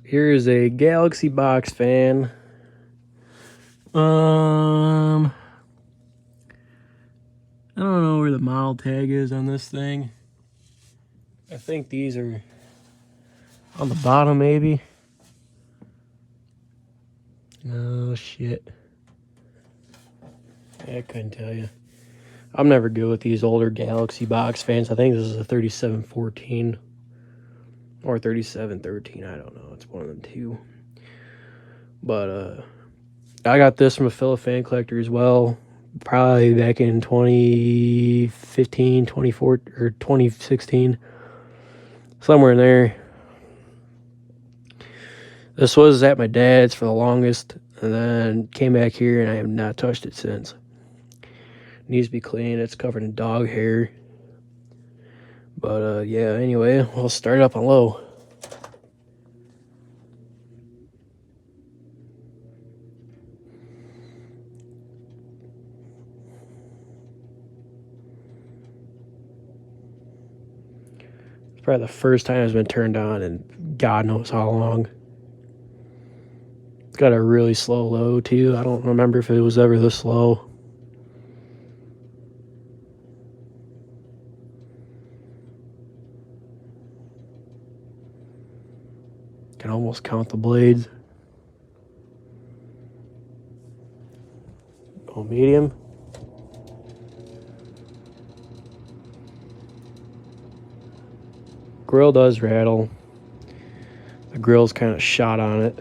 Here's a Galaxy Box fan. I don't know where the model tag is on this thing. I think these are on the bottom, maybe. Oh, shit. I couldn't tell you. I'm never good with these older Galaxy Box fans. I think this is a 3714 or 3713. I don't know. It's one of them two. But I got this from a fellow fan collector as well. Probably back in 2015, 2014, or 2016. Somewhere in there. This was at my dad's for the longest, and then came back here, and I have not touched it since. Needs to be clean. It's covered in dog hair. But yeah, anyway, we'll start it up on low. It's probably the first time it's been turned on in God knows how long. It's got a really slow low too. I don't remember if it was ever this slow. Can almost count the blades. Go medium. Grill does rattle. The grill's kind of shot on it.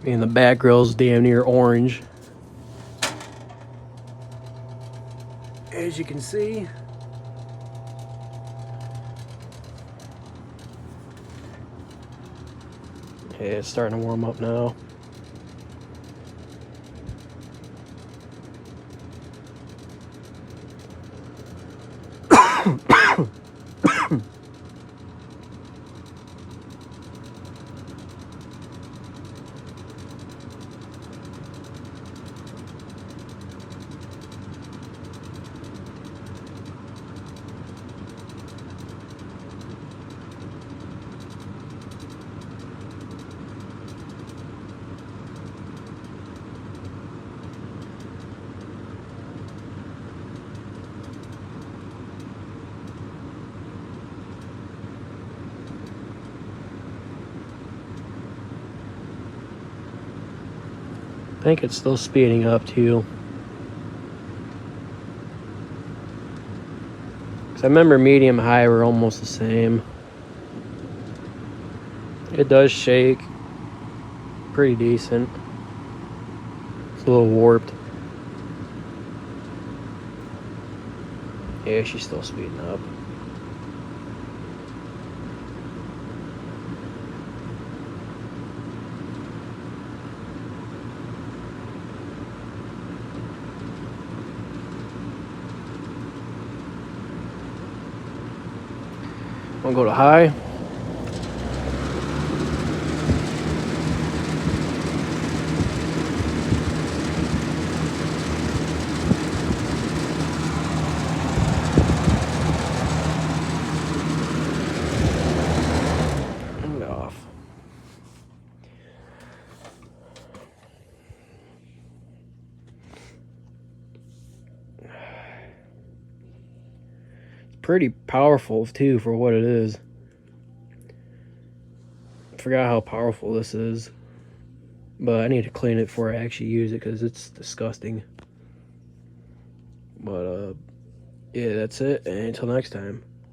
And the back grill's damn near orange. As you can see. Yeah, it's starting to warm up now. I think it's still speeding up too. Cause I remember medium high were almost the same. It does shake pretty decent. It's a little warped. Yeah, she's still speeding up. I'll go to high. And off. Pretty powerful too for what it is. I forgot how powerful this is, but I need to clean it before I actually use it because it's disgusting. But yeah, that's it, and until next time.